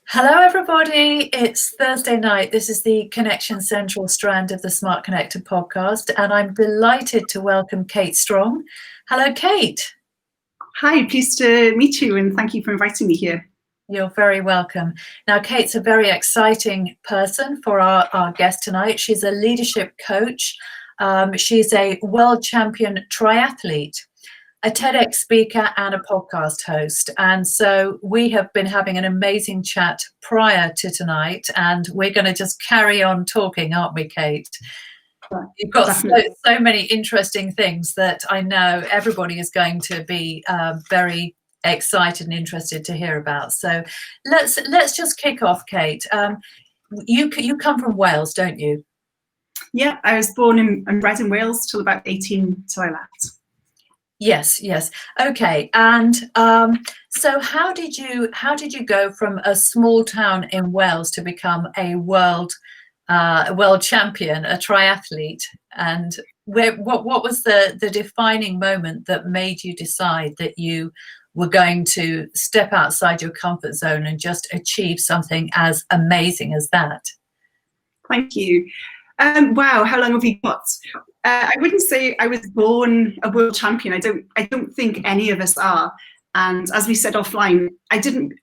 Hello, everybody. It's Thursday night. This is the Connection Central strand of the Smart Connected podcast, and I'm delighted to welcome Kate Strong. Hello, Kate. Hi, pleased to meet you, and thank you for inviting me here. You're very welcome. Now, Kate's a very exciting person for our guest tonight. She's a leadership coach. She's a world champion triathlete, a TEDx speaker and a podcast host. And so we have been having an amazing chat prior to tonight, and we're going to just carry on talking, aren't we, Kate? You've got so many interesting things that I know everybody is going to be very excited and interested to hear about. So let's just kick off, Kate. You come from Wales, don't you? Yeah, I was born and bred in Wales till about 18 till I left. Yes. Okay. And so how did you go from a small town in Wales to become a world champion, a triathlete? And what was the defining moment that made you decide that you were going to step outside your comfort zone and just achieve something as amazing as that? Thank you. Wow, how long have we got? I wouldn't say I was born a world champion. I don't think any of us are. And as we said offline, I didn't.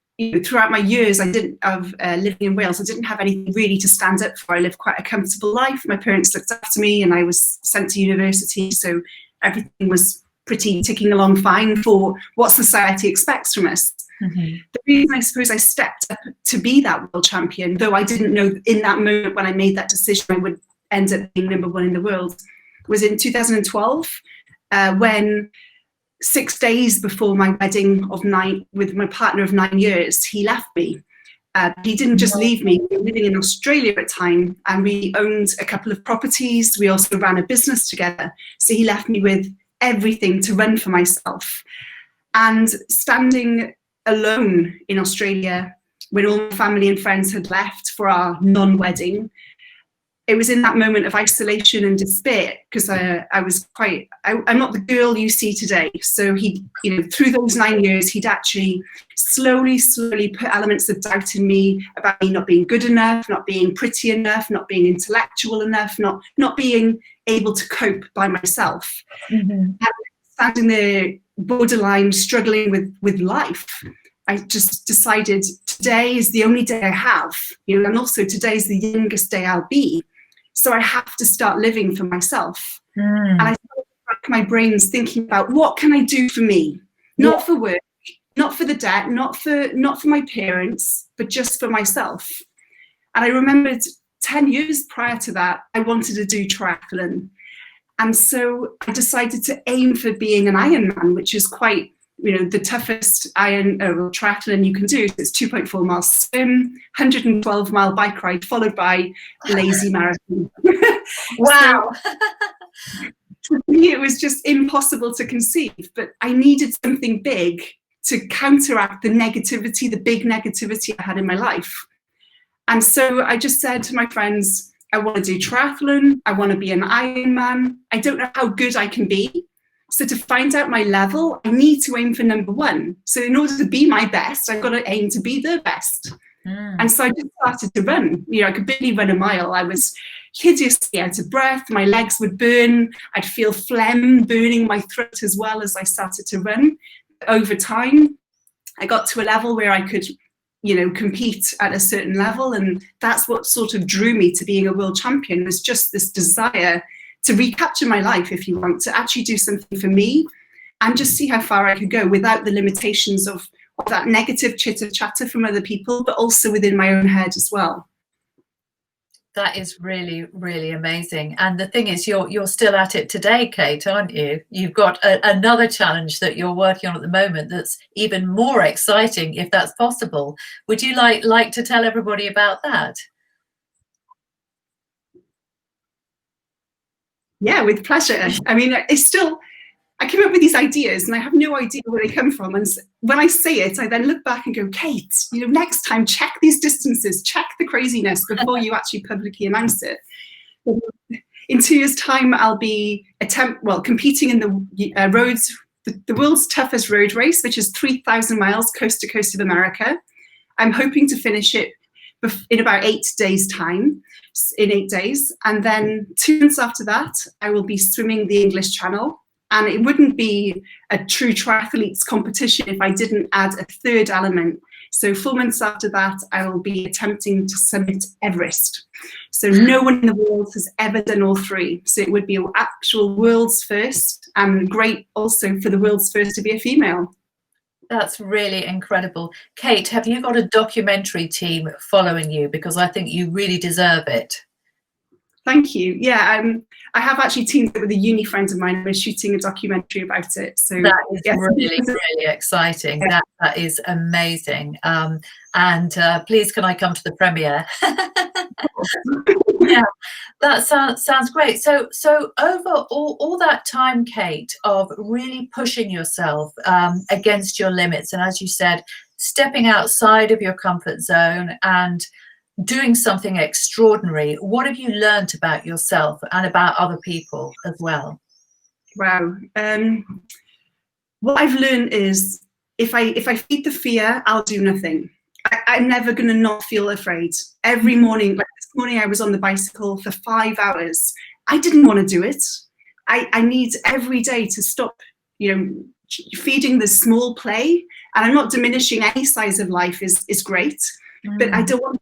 Throughout my years, of living in Wales, I didn't have anything really to stand up for. I lived quite a comfortable life. My parents looked after me, and I was sent to university, so everything was pretty ticking along fine for what society expects from us. Mm-hmm. The reason I suppose I stepped up to be that world champion, though I didn't know in that moment when I made that decision I would end up being number one in the world, was in 2012 when 6 days before my wedding with my partner of 9 years, he left me. He didn't just leave me. We were living in Australia at the time, and we owned a couple of properties. We also ran a business together. So he left me with everything to run for myself. And standing alone in Australia when all my family and friends had left for our non-wedding, it was in that moment of isolation and despair, because I'm not the girl you see today. So he, through those 9 years, he'd actually slowly put elements of doubt in me about me not being good enough, not being pretty enough, not being intellectual enough, not being able to cope by myself. Mm-hmm. And standing there borderline struggling with life, I just decided today is the only day I have, and also today is the youngest day I'll be. So I have to start living for myself. And I started my brains thinking about what can I do for me, not for work, not for the debt, not for my parents, but just for myself. And I remembered 10 years prior to that, I wanted to do triathlon. And so I decided to aim for being an Ironman, which is quite, the toughest triathlon you can do. So it's 2.4 mile swim, 112-mile bike ride, followed by lazy marathon. Wow. So, for me, it was just impossible to conceive, but I needed something big to counteract the big negativity I had in my life. And so I just said to my friends, I want to do triathlon. I want to be an Ironman. I don't know how good I can be. So to find out my level, I need to aim for number one. So in order to be my best, I've got to aim to be the best. And so I just started to run. I could barely run a mile. I was hideously out of breath. My legs would burn. I'd feel phlegm burning my throat as well as I started to run. Over time, I got to a level where I could, compete at a certain level. And that's what sort of drew me to being a world champion, was just this desire to recapture my life, if you want, to actually do something for me and just see how far I could go without the limitations of that negative chitter chatter from other people, but also within my own head as well. That is really, really amazing. And the thing is, you're still at it today, Kate, aren't you? You've got another challenge that you're working on at the moment that's even more exciting, if that's possible. Would you like to tell everybody about that? Yeah, with pleasure. I mean, I came up with these ideas and I have no idea where they come from. And when I say it, I then look back and go, Kate, next time check these distances, check the craziness before you actually publicly announce it. In 2 years' time, I'll be competing in the world's toughest road race, which is 3,000 miles coast to coast of America. I'm hoping to finish it in about 8 days' time, in 8 days. And then 2 months after that, I will be swimming the English Channel. And it wouldn't be a true triathlete's competition if I didn't add a third element. So 4 months after that, I will be attempting to summit Everest. So no one in the world has ever done all 3. So it would be an actual world's first, and great also for the world's first to be a female. That's really incredible. Kate, have you got a documentary team following you? Because I think you really deserve it. Thank you. Yeah, I have actually teamed up with a uni friend of mine. We're shooting a documentary about it. So that is yes. really exciting. Yeah. That is amazing. And please, can I come to the premiere? Yeah, that sounds great. So over all that time, Kate, of really pushing yourself against your limits, and as you said, stepping outside of your comfort zone and doing something extraordinary, what have you learned about yourself and about other people as well? Wow. What I've learned is if I feed the fear, I'll do nothing. I'm never going to not feel afraid. Every morning, like this morning, I was on the bicycle for 5 hours. I didn't want to do it. I need every day to stop, feeding the small play. And I'm not diminishing any size of life is great, but I don't want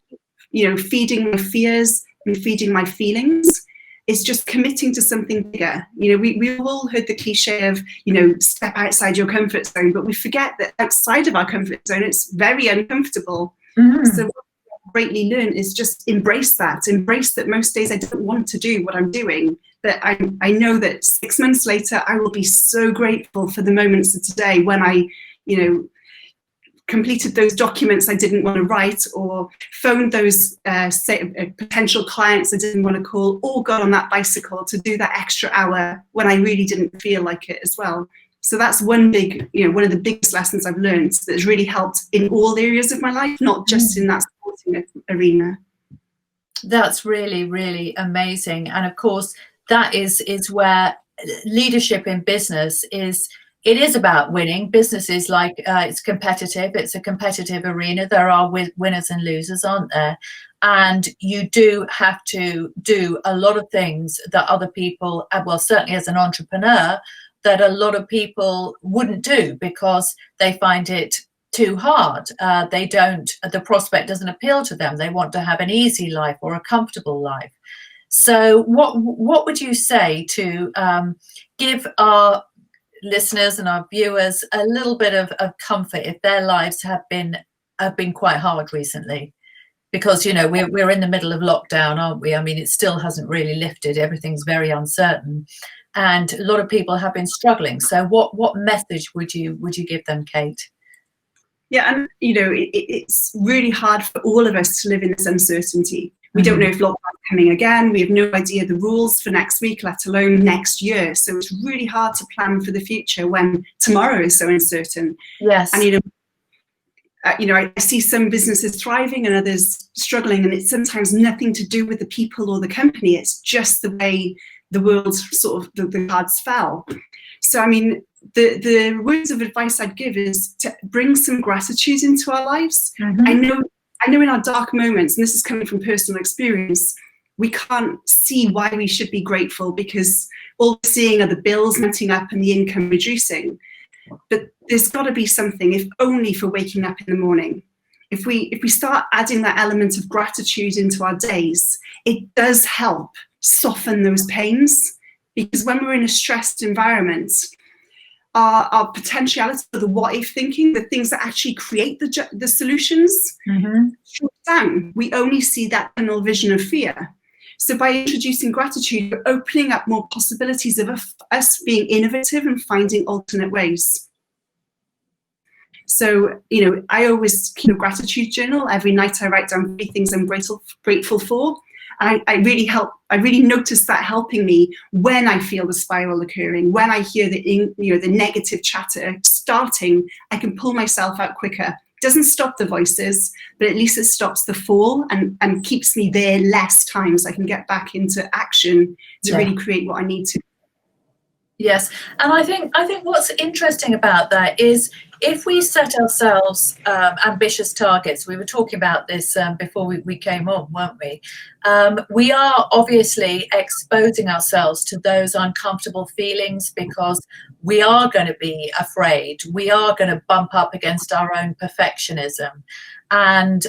feeding my fears and feeding my feelings. It's just committing to something bigger. We've all heard the cliche of, step outside your comfort zone, but we forget that outside of our comfort zone, it's very uncomfortable. So what I've greatly learned is just embrace that most days I don't want to do what I'm doing, but I know that 6 months later, I will be so grateful for the moments of today when I, completed those documents I didn't want to write, or phoned those potential clients I didn't want to call, or got on that bicycle to do that extra hour when I really didn't feel like it as well. So that's one of the biggest lessons I've learned that has really helped in all areas of my life, not just in that sporting arena. That's really, really amazing. And of course, that is where leadership in business is. It is about winning. Business is like, it's competitive. It's a competitive arena. There are winners and losers, aren't there? And you do have to do a lot of things that other people, well, certainly as an entrepreneur, that a lot of people wouldn't do because they find it too hard. The prospect doesn't appeal to them. They want to have an easy life or a comfortable life. So what would you say to give our listeners and our viewers a little bit of comfort if their lives have been quite hard recently? Because we're in the middle of lockdown, aren't we? I mean, it still hasn't really lifted. Everything's very uncertain, and a lot of people have been struggling. So what message would you give them, Kate? Yeah, and it's really hard for all of us to live in this uncertainty. We don't know if lockdown's coming again. We have no idea the rules for next week, let alone next year. So it's really hard to plan for the future when tomorrow is so uncertain. Yes. And I see some businesses thriving and others struggling, and it's sometimes nothing to do with the people or the company. It's just the way the world sort of the cards fell. So I mean, the words of advice I'd give is to bring some gratitude into our lives. I know in our dark moments, and this is coming from personal experience, we can't see why we should be grateful because all we're seeing are the bills mounting up and the income reducing. But there's got to be something, if only for waking up in the morning. If we start adding that element of gratitude into our days, it does help soften those pains. Because when we're in a stressed environment, our potentiality for the what if thinking, the things that actually create the solutions, short down. We only see that tunnel vision of fear. So by introducing gratitude, we're opening up more possibilities of us being innovative and finding alternate ways. So, I always keep a gratitude journal. Every night I write down 3 things I'm grateful for. I really notice that helping me when I feel the spiral occurring, when I hear the negative chatter starting, I can pull myself out quicker. It doesn't stop the voices, but at least it stops the fall and keeps me there less times. I can get back into action to really create what I need to. Yes, and I think what's interesting about that is if we set ourselves ambitious targets. We were talking about this before we came on, weren't we? We are obviously exposing ourselves to those uncomfortable feelings because we are going to be afraid. We are going to bump up against our own perfectionism, and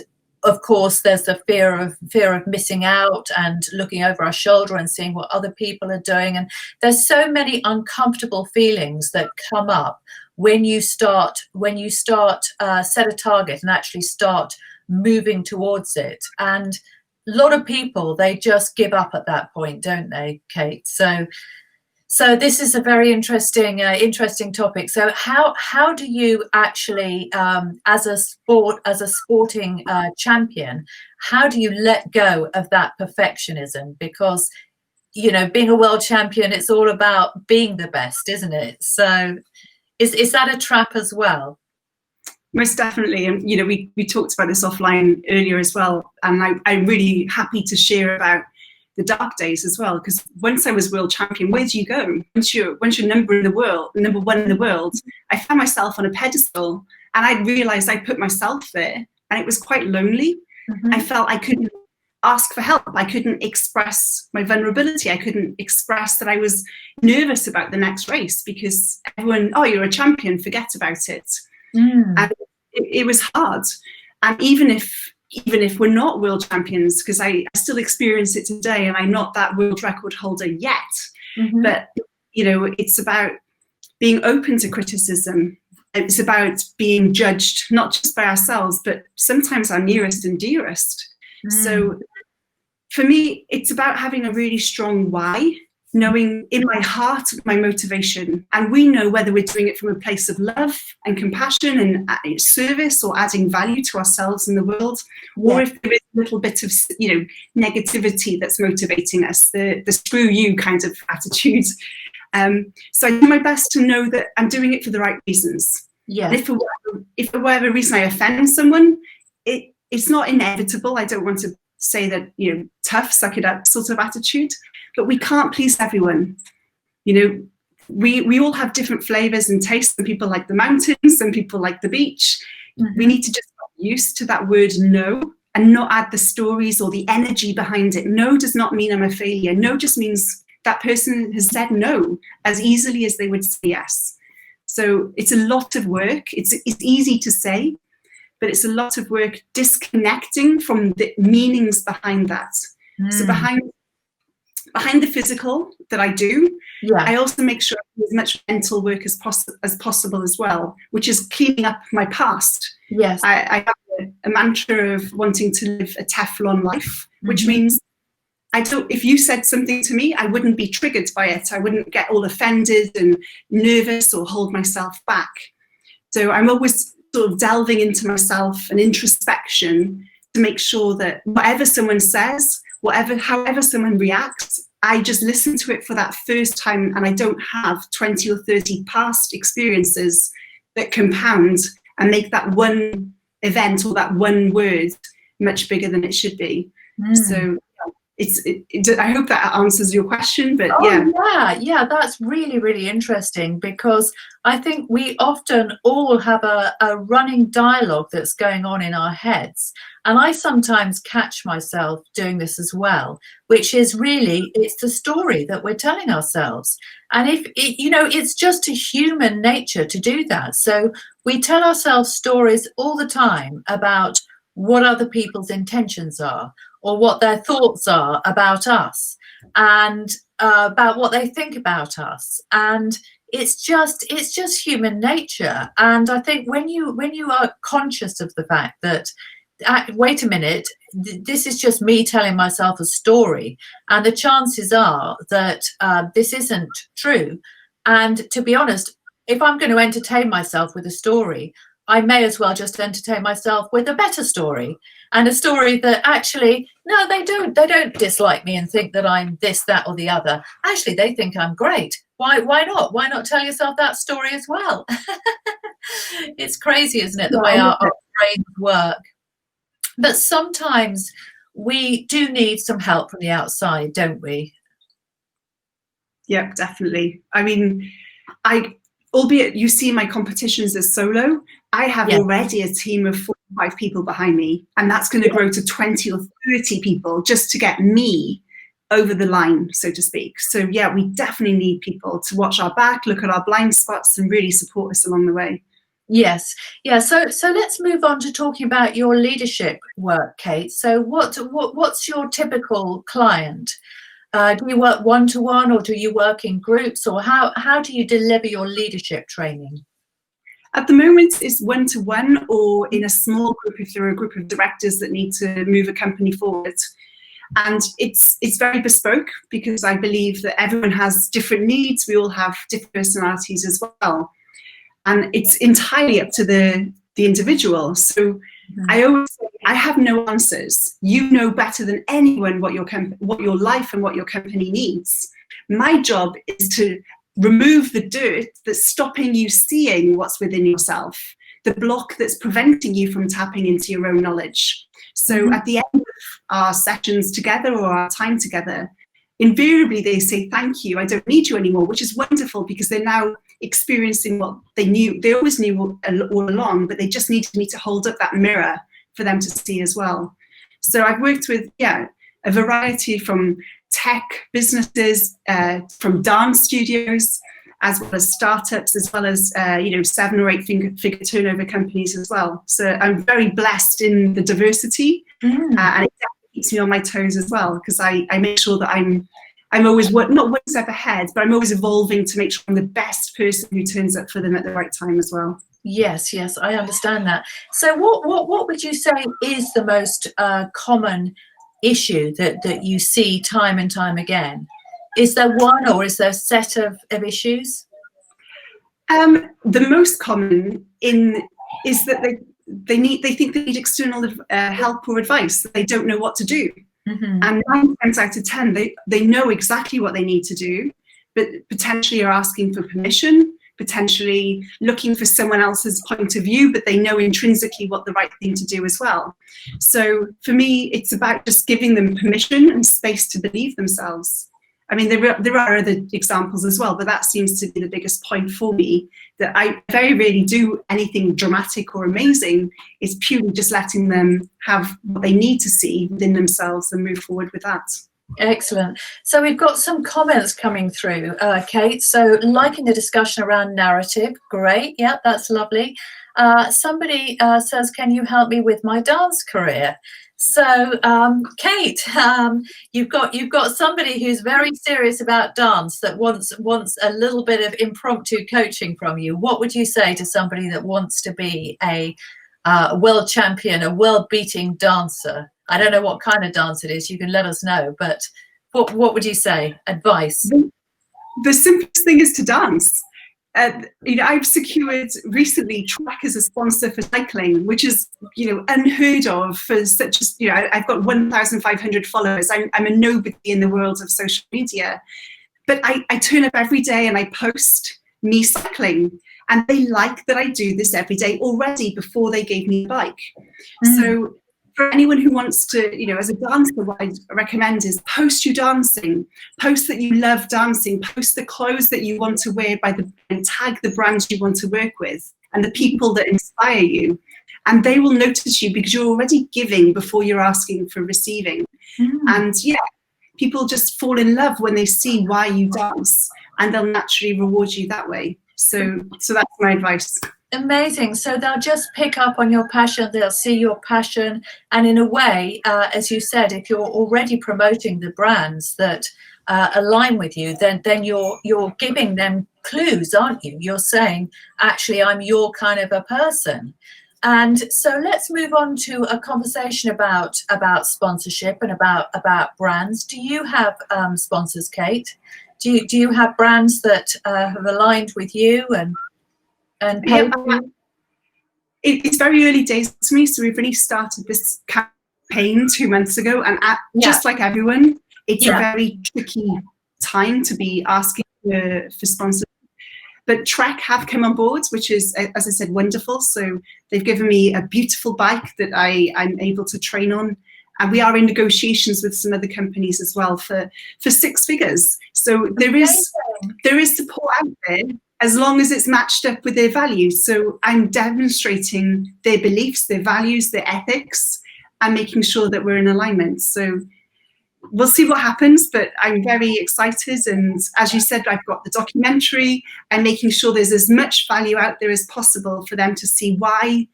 of course, there's the fear of missing out and looking over our shoulder and seeing what other people are doing. And there's so many uncomfortable feelings that come up when you start set a target and actually start moving towards it. And a lot of people, they just give up at that point, don't they, Kate? So this is a very interesting topic. So how do you actually, as a sporting champion, how do you let go of that perfectionism? Because, you know, being a world champion, it's all about being the best, isn't it? So is that a trap as well? Most definitely. And, you know, we talked about this offline earlier as well. And I'm really happy to share about the dark days as well, because once I was world champion, where do you go? Once you're number one in the world, I found myself on a pedestal, and I realized I put myself there, and it was quite lonely. I felt I couldn't ask for help. I couldn't express my vulnerability. I couldn't express that I was nervous about the next race because everyone, oh, you're a champion, forget about it. And it was hard. And even if we're not world champions, because I still experience it today, and I'm not that world record holder yet, but, you know, it's about being open to criticism. It's about being judged, not just by ourselves, but sometimes our nearest and dearest. So for me, it's about having a really strong why, knowing in my heart my motivation. And we know whether we're doing it from a place of love and compassion and service, or adding value to ourselves and the world, or if there is a little bit of, you know, negativity that's motivating us, the screw you kind of attitude. So I do my best to know that I'm doing it for the right reasons. And if for whatever reason I offend someone, it's not inevitable. I don't want to say that, you know, tough, suck it up sort of attitude. But we can't please everyone. You know, we all have different flavors and tastes. Some people like the mountains, some people like the beach. We need to just get used to that word no, and not add the stories or the energy behind it. No does not mean I'm a failure. No just means that person has said no as easily as they would say yes. So it's a lot of work. It's easy to say, but it's a lot of work disconnecting from the meanings behind that. So behind the physical that I do, I also make sure I do as much mental work as possible as well, which is cleaning up my past. I have a mantra of wanting to live a Teflon life, which means if you said something to me, I wouldn't be triggered by it. I wouldn't get all offended and nervous or hold myself back. So I'm always sort of delving into myself and introspection to make sure that whatever someone says, however someone reacts, I just listen to it for that first time, and I don't have 20 or 30 past experiences that compound and make that one event or that one word much bigger than it should be. So I hope that answers your question, but yeah, that's really, really interesting, because I think we often all have a running dialogue that's going on in our heads, and I sometimes catch myself doing this as well, which is really, it's the story that we're telling ourselves. And it's just a human nature to do that. So we tell ourselves stories all the time about what other people's intentions are, or what their thoughts are about us, and about what they think about us. And it's just human nature. And I think when you are conscious of the fact that, wait a minute, this is just me telling myself a story, and the chances are that this isn't true. And to be honest, if I'm going to entertain myself with a story, I may as well just entertain myself with a better story, and a story that actually, no, they don't dislike me and think that I'm this, that, or the other. Actually, they think I'm great. Why not? Why not tell yourself that story as well? It's crazy, isn't it, the way our brains work? But sometimes we do need some help from the outside, don't we? Yep, definitely. I mean, albeit you see my competitions as solo, I have already a team of 4 or 5 people behind me, and that's going to grow to 20 or 30 people just to get me over the line, so to speak. So yeah, we definitely need people to watch our back, look at our blind spots, and really support us along the way. Yes, yeah. So let's move on to talking about your leadership work, Kate. So what's your typical client? Do you work one-to-one, or do you work in groups, or how do you deliver your leadership training? At the moment, it's one-to-one or in a small group if there are a group of directors that need to move a company forward. And it's very bespoke, because I believe that everyone has different needs. We all have different personalities as well. And it's entirely up to the individual. So I always say, I have no answers. You know better than anyone what your life and what your company needs. My job is to remove the dirt that's stopping you seeing what's within yourself, the block that's preventing you from tapping into your own knowledge. So at the end of our sessions together or our time together, invariably they say, thank you, I don't need you anymore, which is wonderful, because they're now experiencing what they always knew all along, but they just needed me to hold up that mirror for them to see as well. So I've worked with, a variety from tech businesses, from dance studios, as well as startups, as well as 7 or 8 figure turnover companies as well. So I'm very blessed in the diversity, and it definitely keeps me on my toes as well, because I make sure that I'm always not one step ahead, but I'm always evolving to make sure I'm the best person who turns up for them at the right time as well. Yes, I understand that. So what would you say is the most common issue that you see time and time again? Is there one, or is there a set of issues? The most common is that they think they need external help or advice. They don't know what to do. And 9 times out of 10, they know exactly what they need to do, but potentially are asking for permission, potentially looking for someone else's point of view, but they know intrinsically what the right thing to do as well. So for me, it's about just giving them permission and space to believe themselves. I mean, there are other examples as well, but that seems to be the biggest point for me, that I very rarely do anything dramatic or amazing. It's purely just letting them have what they need to see within themselves and move forward with that. Excellent. So we've got some comments coming through, Kate. So liking the discussion around narrative. Great. Yeah, that's lovely. Somebody says, can you help me with my dance career? So, Kate, you've got somebody who's very serious about dance that wants a little bit of impromptu coaching from you. What would you say to somebody that wants to be a world champion, a world-beating dancer? I don't know what kind of dance it is. You can let us know. But what would you say? Advice? The simplest thing is to dance. I've secured recently Trek as a sponsor for cycling, which is unheard of for such as I've got 1,500 followers. I'm a nobody in the world of social media, but I turn up every day and I post me cycling, and they like that I do this every day already before they gave me a bike. So for anyone who wants to, as a dancer, what I recommend is post your dancing, post that you love dancing, post the clothes that you want to wear and tag the brands you want to work with and the people that inspire you. And they will notice you, because you're already giving before you're asking for receiving. And people just fall in love when they see why you dance, and they'll naturally reward you that way. So that's my advice. Amazing. So they'll just pick up on your passion, they'll see your passion, and in a way, as you said, if you're already promoting the brands that align with you, then you're giving them clues, aren't you? You're saying, actually, I'm your kind of a person. And so let's move on to a conversation about sponsorship and about brands. Do you have sponsors, Kate? Do you have brands that have aligned with you and pay for you? It's very early days to me, so we've really started this campaign 2 months ago, and just like everyone, it's a very tricky time to be asking for sponsors. But Trek have come on board, which is, as I said, wonderful. So they've given me a beautiful bike that I'm able to train on, And we are in negotiations with some other companies as well for 6 figures. So there is support out there as long as it's matched up with their values. So I'm demonstrating their beliefs, their values, their ethics, and making sure that we're in alignment. So we'll see what happens, but I'm very excited. And as you said, I've got the documentary and making sure there's as much value out there as possible for them to see why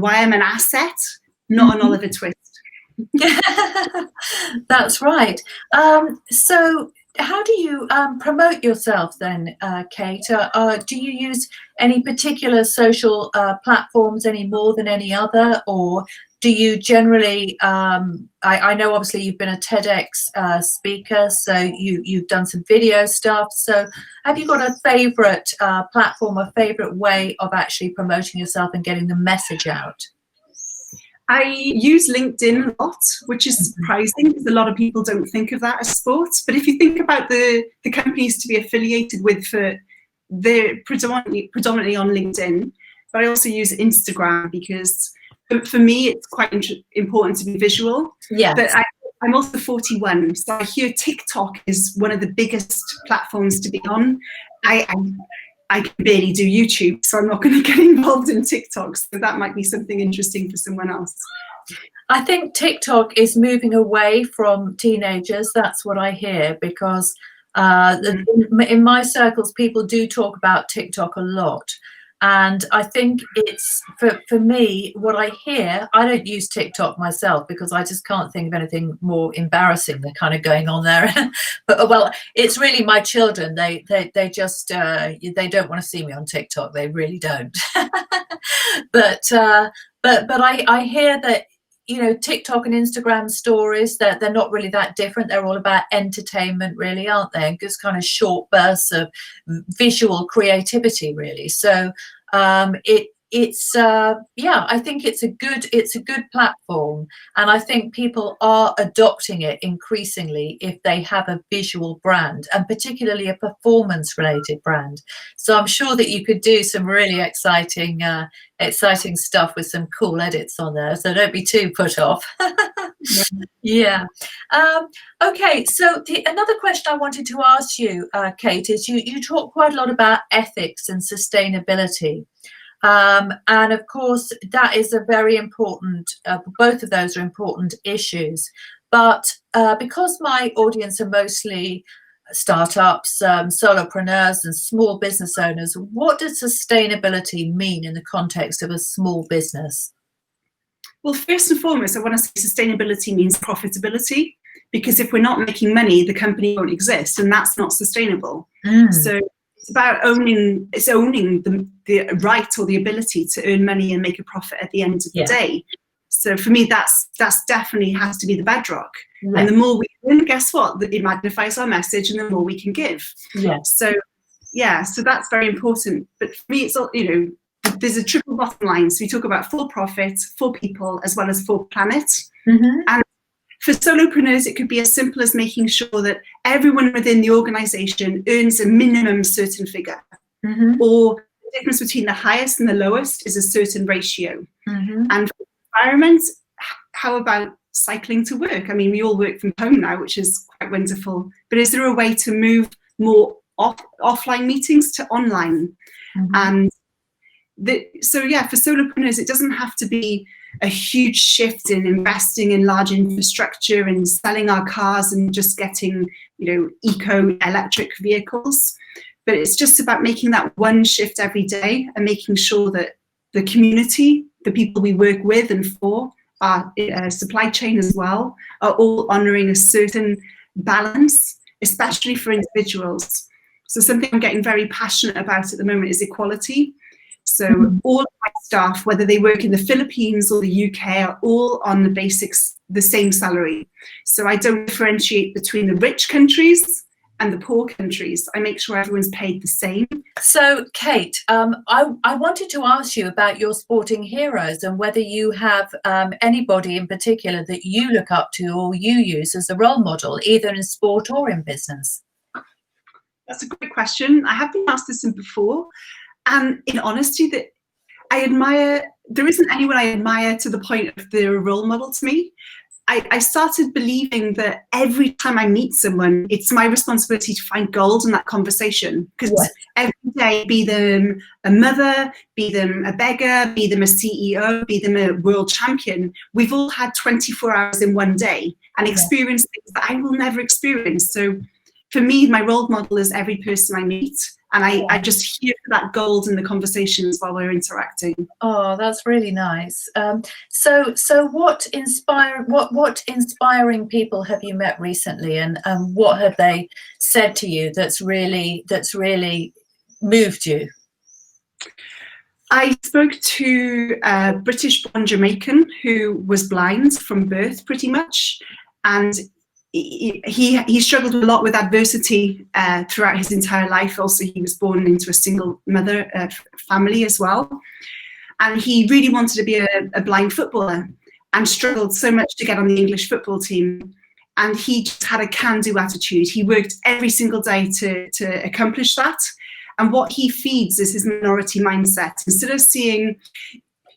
I'm an asset, not an Oliver Twist. That's right. So how do you promote yourself then, Kate? Do you use any particular social platforms any more than any other, or do you generally, I know obviously you've been a TEDx speaker, so you've done some video stuff. So have you got a favorite platform, a favorite way of actually promoting yourself and getting the message out? I use LinkedIn a lot, which is surprising because a lot of people don't think of that as sports. But if you think about the companies to be affiliated with, they're predominantly on LinkedIn. But I also use Instagram because for me, it's quite important to be visual. Yeah. But I'm also 41, so I hear TikTok is one of the biggest platforms to be on. I can barely do YouTube, so I'm not going to get involved in TikTok. So that might be something interesting for someone else. I think TikTok is moving away from teenagers. That's what I hear, because in my circles, people do talk about TikTok a lot. And I think it's, for me, what I hear, I don't use TikTok myself because I just can't think of anything more embarrassing than kind of going on there. But well, it's really my children. They just, they don't want to see me on TikTok. They really don't. But I hear that, you know, TikTok and Instagram stories, they're not really that different. They're all about entertainment, really, aren't they? And just kind of short bursts of visual creativity, really. So it's I think it's a good platform, and I think people are adopting it increasingly if they have a visual brand, and particularly a performance related brand. So I'm sure that you could do some really exciting stuff with some cool edits on there, so don't be too put off. Yeah. Okay, so another question I wanted to ask you, Kate, is you talk quite a lot about ethics and sustainability. And of course, that is a very important, both of those are important issues. But because my audience are mostly startups, solopreneurs and small business owners, what does sustainability mean in the context of a small business? Well, first and foremost, I want to say sustainability means profitability, because if we're not making money, the company won't exist, and that's not sustainable. So it's about owning the right or the ability to earn money and make a profit at the end of the day. So for me, that's definitely has to be the bedrock. And the more we earn, guess what? It magnifies our message, and the more we can give. So that's very important. But for me, it's all, you know, there's a triple bottom line. So we talk about for profit, for people, as well as for planet. And for solopreneurs, it could be as simple as making sure that everyone within the organization earns a minimum certain figure, or the difference between the highest and the lowest is a certain ratio. And for the environment, how about cycling to work? I mean, we all work from home now, which is quite wonderful, but is there a way to move more offline meetings to online? And so for solopreneurs, it doesn't have to be a huge shift in investing in large infrastructure and selling our cars and just getting, you know, eco electric vehicles. But it's just about making that one shift every day and making sure that the community, the people we work with and for, our supply chain as well, are all honouring a certain balance, especially for individuals. So something I'm getting very passionate about at the moment is equality. So all of my staff, whether they work in the Philippines or the UK, are all on the same salary. So I don't differentiate between the rich countries and the poor countries. I make sure everyone's paid the same. So, Kate, I wanted to ask you about your sporting heroes and whether you have anybody in particular that you look up to or you use as a role model, either in sport or in business. That's a great question. I have been asked this before. And in honesty, that I admire, there isn't anyone I admire to the point of they're a role model to me. I started believing that every time I meet someone, it's my responsibility to find gold in that conversation. Because Yes. every day, be them a mother, be them a beggar, be them a CEO, be them a world champion, we've all had 24 hours in one day and experienced things that I will never experience. So for me, my role model is every person I meet. And I just hear that gold in the conversations while we're interacting. Oh, that's really nice. So what inspiring people have you met recently, and what have they said to you that's really moved you? I spoke to a British-born Jamaican who was blind from birth, pretty much, and he struggled a lot with adversity throughout his entire life. Also, he was born into a single mother family as well, and he really wanted to be a blind footballer and struggled so much to get on the English football team. And he just had a can-do attitude. He worked every single day to accomplish that. And what he feeds is his minority mindset. Instead of seeing,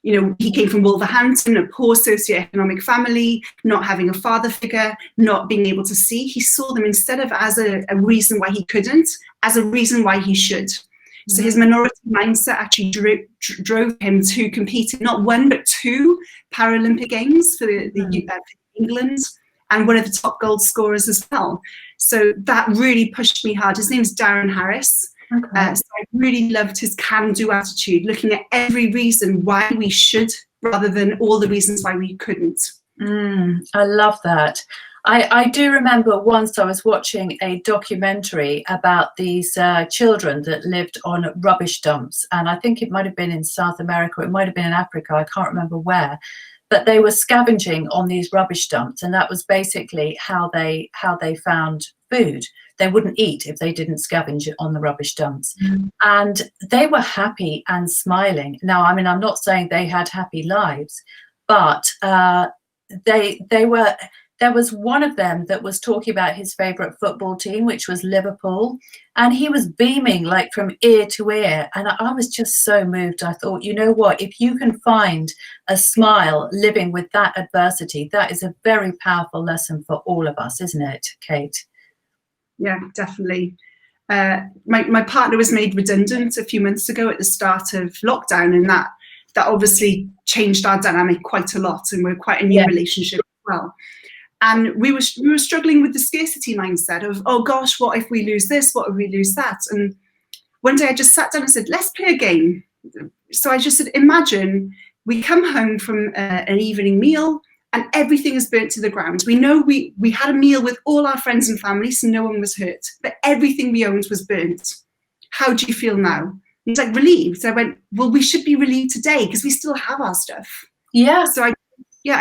he came from Wolverhampton, a poor socioeconomic family, not having a father figure, not being able to see, he saw them instead of as a reason why he couldn't, as a reason why he should. So his minority mindset actually drove him to compete in not one but 2 Paralympic Games for England, and one of the top gold scorers as well. So that really pushed me hard. His name's Darren Harris. Okay. So I really loved his can-do attitude, looking at every reason why we should rather than all the reasons why we couldn't. I love that. I do remember once I was watching a documentary about these children that lived on rubbish dumps, and I think it might have been in South America, it might have been in Africa, I can't remember where, but they were scavenging on these rubbish dumps, and that was basically how they found food. They wouldn't eat if they didn't scavenge on the rubbish dumps. And they were happy and smiling. Now, I mean, I'm not saying they had happy lives, but they were. There was one of them that was talking about his favorite football team, which was Liverpool, and he was beaming like from ear to ear. And I was just so moved. I thought, you know what, if you can find a smile living with that adversity, that is a very powerful lesson for all of us, isn't it, Kate? Yeah, definitely. My partner was made redundant a few months ago at the start of lockdown, and that obviously changed our dynamic quite a lot, and we're quite a new relationship as well. And we were struggling with the scarcity mindset of, oh gosh, what if we lose this? What if we lose that? And one day I just sat down and said, let's play a game. So I just said, imagine we come home from an evening meal and everything is burnt to the ground. We know we had a meal with all our friends and family, so no one was hurt, but everything we owned was burnt. How do you feel now? He's like, relieved. So I went, well, we should be relieved today because we still have our stuff. Yeah. So I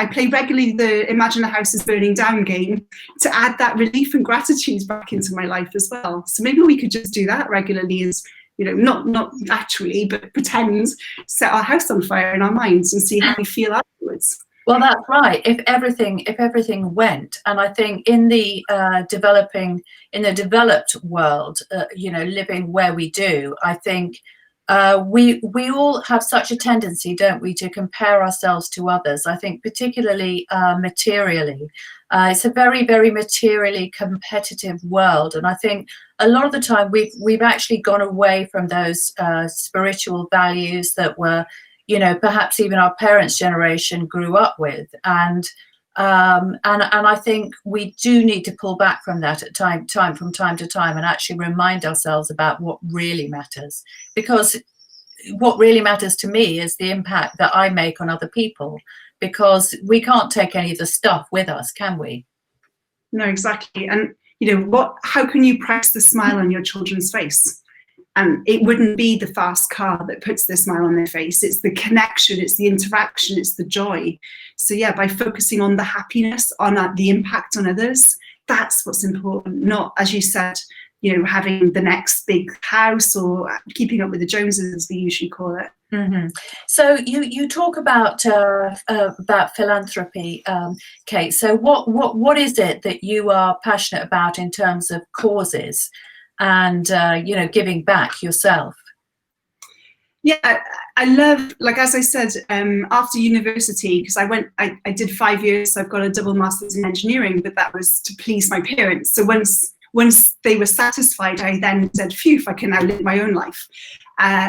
play regularly the Imagine the House is Burning Down game to add that relief and gratitude back into my life as well. So maybe we could just do that regularly, as not actually, but pretend, set our house on fire in our minds and see how we feel afterwards. Well, that's right. If everything went, and I think in the developed world, living where we do, I think we all have such a tendency, don't we, to compare ourselves to others. I think particularly materially. It's a very, very materially competitive world, and I think a lot of the time we've actually gone away from those spiritual values that were, perhaps even our parents' generation grew up with, and I think we do need to pull back from that at time to time and actually remind ourselves about what really matters, because what really matters to me is the impact that I make on other people, because we can't take any of the stuff with us, can we? No, exactly. And how can you press the smile on your children's face? And it wouldn't be the fast car that puts the smile on their face. It's the connection, it's the interaction, it's the joy. So yeah, by focusing on the happiness, on the impact on others, that's what's important. Not, as you said, having the next big house or keeping up with the Joneses, as we usually call it. Mm-hmm. So you talk about philanthropy, Kate. So what is it that you are passionate about in terms of causes and giving back yourself? Yeah, I love, like, as I said, after university, because I did 5 years, so I've got a double master's in engineering, but that was to please my parents. So once they were satisfied, I then said, phew, I can now live my own life.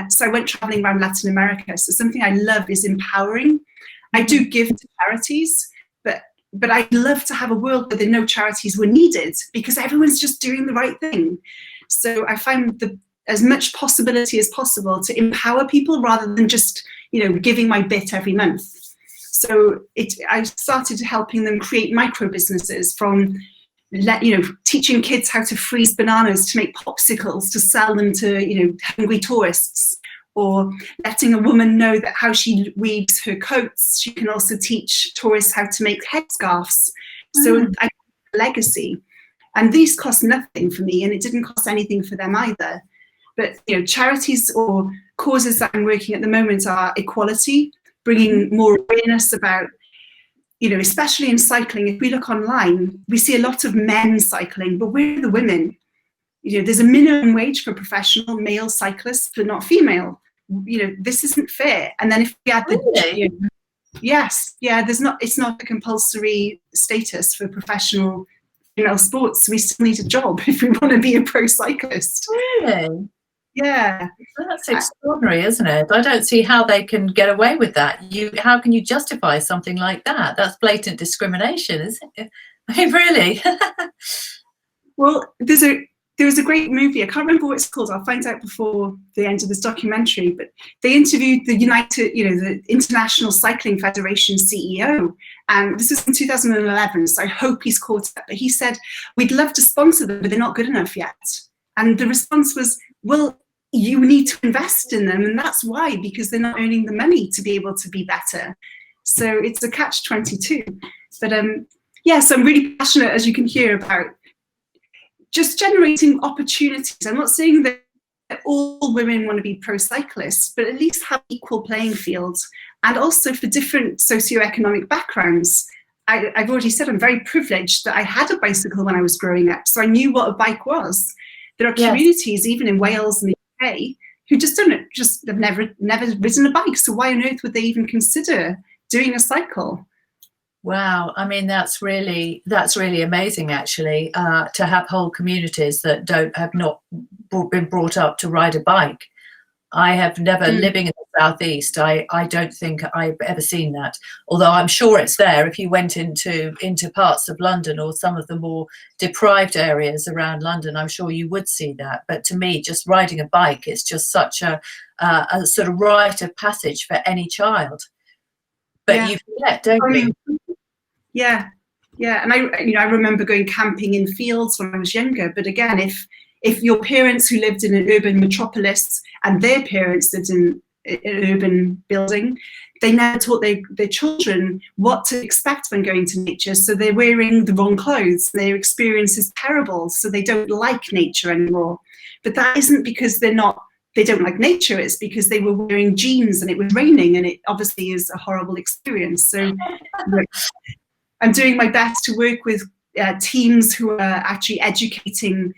So I went traveling around Latin America. So something I love is empowering. I do give to charities, but I'd love to have a world where no charities were needed, because everyone's just doing the right thing. So I find as much possibility as possible to empower people rather than just, giving my bit every month. So I started helping them create micro businesses, from teaching kids how to freeze bananas to make popsicles to sell them to hungry tourists, or letting a woman know that how she weaves her coats, she can also teach tourists how to make headscarves. So I legacy, and these cost nothing for me, and it didn't cost anything for them either. But charities or causes that I'm working at the moment are equality, bringing more awareness about, especially in cycling. If we look online, we see a lot of men cycling, but where are the women? There's a minimum wage for professional male cyclists, but not female. This isn't fair. And then if we add yes, yeah, it's not a compulsory status for professional female sports. We still need a job if we want to be a pro cyclist. Really? Yeah. That's extraordinary, isn't it? I don't see how they can get away with that. How can you justify something like that? That's blatant discrimination, isn't it? I mean, really? Well, there was a great movie. I can't remember what it's called. I'll find out before the end of this documentary. But they interviewed the the International Cycling Federation CEO, and this was in 2011. So I hope he's caught up. But he said, "We'd love to sponsor them, but they're not good enough yet." And the response was, "Well, you need to invest in them, and that's why, because they're not earning the money to be able to be better." So it's a catch-22. But so I'm really passionate, as you can hear, about just generating opportunities. I'm not saying that all women want to be pro cyclists, but at least have equal playing fields, and also for different socioeconomic backgrounds. I've already said I'm very privileged that I had a bicycle when I was growing up, so I knew what a bike was. There are communities, even in Wales and the UK, who have never ridden a bike. So why on earth would they even consider doing a cycle? Wow, I mean, that's really amazing, actually, to have whole communities that have not been brought up to ride a bike. I have never, living in the southeast, I don't think I've ever seen that. Although I'm sure it's there. If you went into parts of London or some of the more deprived areas around London, I'm sure you would see that. But to me, just riding a bike is just such a sort of rite of passage for any child. But you forget, don't you? Yeah, and I remember going camping in fields when I was younger. But again, if your parents who lived in an urban metropolis and their parents lived in an urban building, they now taught their children what to expect when going to nature. So they're wearing the wrong clothes. Their experience is terrible, so they don't like nature anymore. But that isn't because they don't like nature. It's because they were wearing jeans and it was raining, and it obviously is a horrible experience. So I'm doing my best to work with teams who are actually educating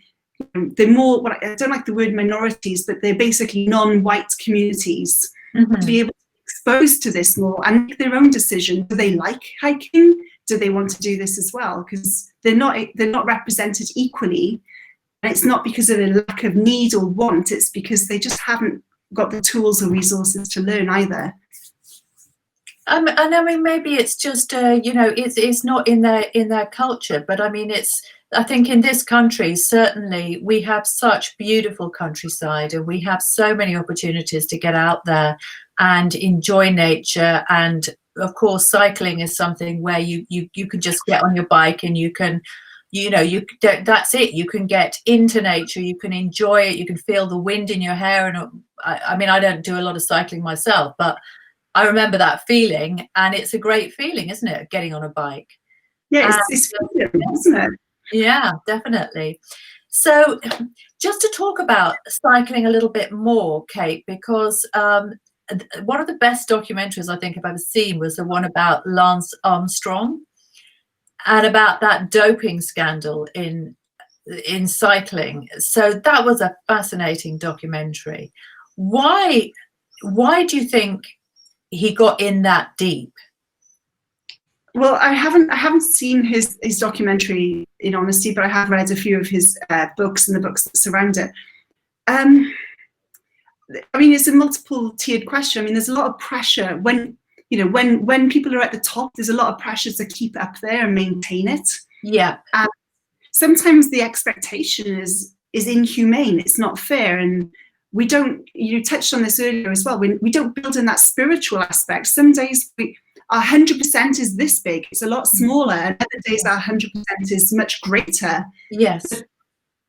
the more, I don't like the word minorities, but they're basically non-white communities, to be able to be exposed to this more and make their own decision. Do they like hiking? Do they want to do this as well? Because they're not represented equally. And it's not because of a lack of need or want, it's because they just haven't got the tools or resources to learn either. And I mean, maybe it's just it's not in their culture, but I mean, I think in this country, certainly we have such beautiful countryside, and we have so many opportunities to get out there and enjoy nature. And of course, cycling is something where you can just get on your bike and you can, that's it. You can get into nature, you can enjoy it, you can feel the wind in your hair. And I mean, I don't do a lot of cycling myself, but I remember that feeling, and it's a great feeling, isn't it? Getting on a bike. Yeah, it's freedom, isn't it? Yeah, definitely. So just to talk about cycling a little bit more, Kate, because one of the best documentaries I think I've ever seen was the one about Lance Armstrong and about that doping scandal in cycling. So that was a fascinating documentary. Why why do you think he got in that deep? Well, I haven't seen his documentary, in honesty, but I have read a few of his books and the books that surround it. I mean, it's a multiple tiered question. I mean, there's a lot of pressure when, you know, when people are at the top, there's a lot of pressure to keep it up there and maintain it. Yeah. And sometimes the expectation is inhumane. It's not fair. And we don't, you touched on this earlier as well, we don't build in that spiritual aspect. Some days our 100% is this big, it's a lot smaller, and other days our 100% is much greater. Yes.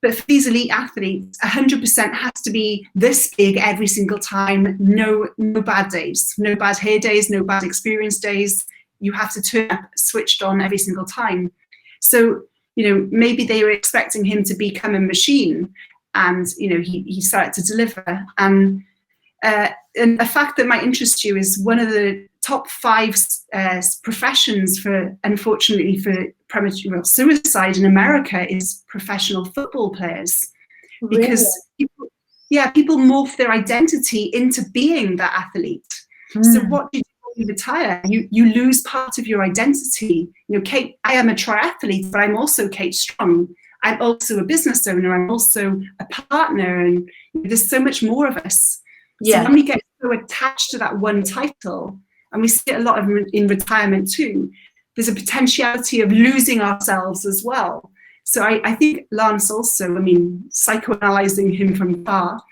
But for these elite athletes, 100% has to be this big every single time. No bad days, no bad hair days, no bad experience days. You have to turn up switched on every single time. So, you know, maybe they were expecting him to become a machine, and, you know, he started to deliver. And a fact that might interest you is one of the top 5 professions for, unfortunately, for premature suicide in America is professional football players. Really? Because people morph their identity into being that athlete. So what do you do when you retire? You lose part of your identity. You know, Kate, I am a triathlete, but I'm also Kate Strong. I'm also a business owner. I'm also a partner, and there's so much more of us. Yeah. So when we get so attached to that one title, and we see it a lot of in retirement too, there's a potentiality of losing ourselves as well. So I think Lance also, I mean, psychoanalyzing him from far,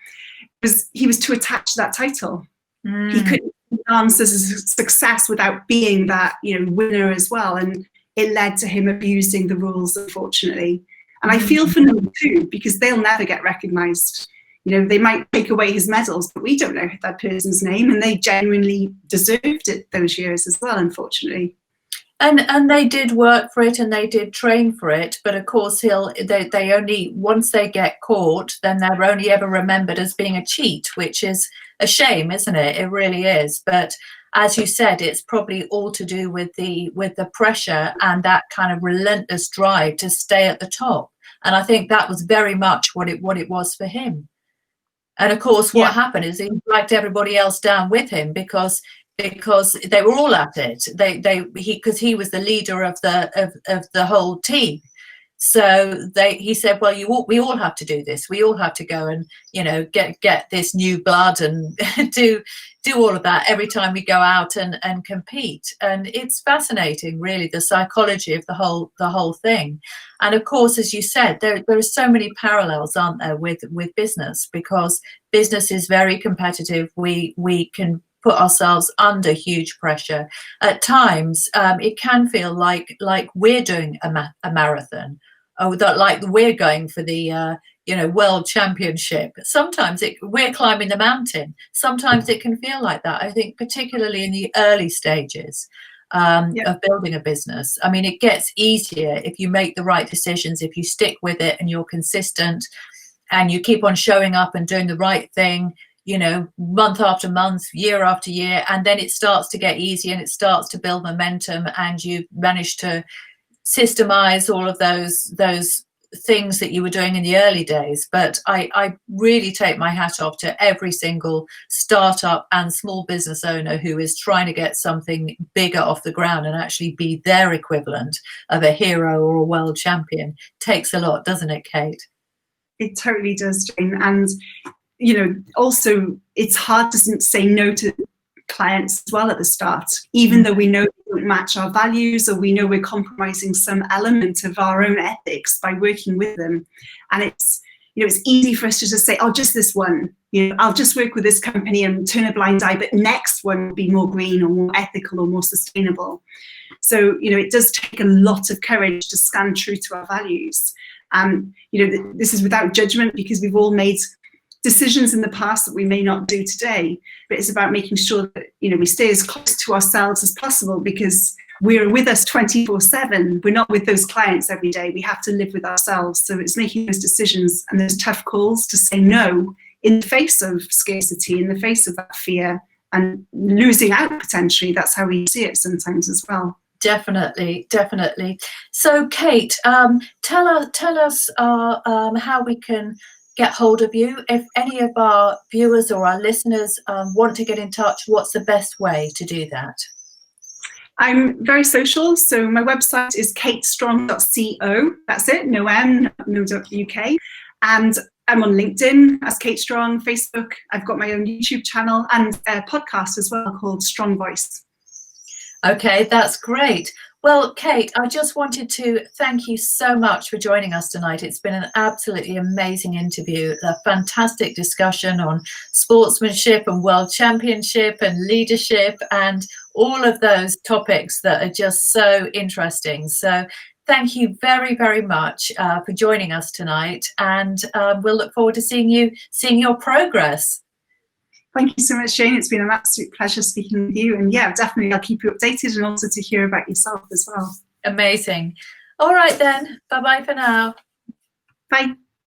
he was too attached to that title. He couldn't dance as a success without being that, you know, winner as well. And it led to him abusing the rules, unfortunately. And I feel for them too, because they'll never get recognized. You know, they might take away his medals, but we don't know that person's name, and they genuinely deserved it those years as well, unfortunately. And they did work for it, and they did train for it, but of course they only, once they get caught, then they're only ever remembered as being a cheat, which is a shame, isn't it? It really is. But as you said, it's probably all to do with the pressure and that kind of relentless drive to stay at the top. And I think that was very much what it was for him. And of course, what happened is he dragged everybody else down with him because they were all at it. Because he was the leader of the whole team. So he said, well, we all have to do this. We all have to go and, you know, get this new blood and do all of that every time we go out and compete. And it's fascinating, really, the psychology of the whole thing. And of course, as you said, there are so many parallels, aren't there, with business, because business is very competitive. We can put ourselves under huge pressure. At times, it can feel like we're doing a marathon, or that like we're going for the world championship. Sometimes we're climbing the mountain. Sometimes it can feel like that. I think particularly in the early stages of building a business. I mean, it gets easier if you make the right decisions, if you stick with it and you're consistent and you keep on showing up and doing the right thing, you know, month after month, year after year, and then it starts to get easy and it starts to build momentum, and you manage to systemize all of those things that you were doing in the early days. But I really take my hat off to every single startup and small business owner who is trying to get something bigger off the ground and actually be their equivalent of a hero or a world champion. Takes a lot, doesn't it, Kate? It totally does, Jane. And you know, also it's hard to say no to clients as well at the start, even though we know they don't match our values, or we know we're compromising some element of our own ethics by working with them. And it's, you know, it's easy for us to just say, oh, just this one, you know, I'll just work with this company and turn a blind eye, but next one will be more green or more ethical or more sustainable. So, you know, it does take a lot of courage to stand true to our values. You know, this is without judgment, because we've all made decisions in the past that we may not do today, but it's about making sure that, you know, we stay as close to ourselves as possible, because we're with us 24/7. We're not with those clients every day. We have to live with ourselves. So it's making those decisions and those tough calls to say no in the face of scarcity, in the face of that fear and losing out potentially. That's how we see it sometimes as well. Definitely. So Kate, tell us how we can get hold of you? If any of our viewers or our listeners want to get in touch, what's the best way to do that? I'm very social, so my website is katestrong.co. That's it, no M, no .uk. And I'm on LinkedIn as Kate Strong, Facebook. I've got my own YouTube channel and a podcast as well called Strong Voice. Okay, that's great. Well, Kate, I just wanted to thank you so much for joining us tonight. It's been an absolutely amazing interview, a fantastic discussion on sportsmanship and world championship and leadership and all of those topics that are just so interesting. So thank you very, very much for joining us tonight, and we'll look forward to seeing your progress. Thank you so much, Jane. It's been an absolute pleasure speaking with you. And yeah, definitely I'll keep you updated and also to hear about yourself as well. Amazing. All right then. Bye-bye for now. Bye.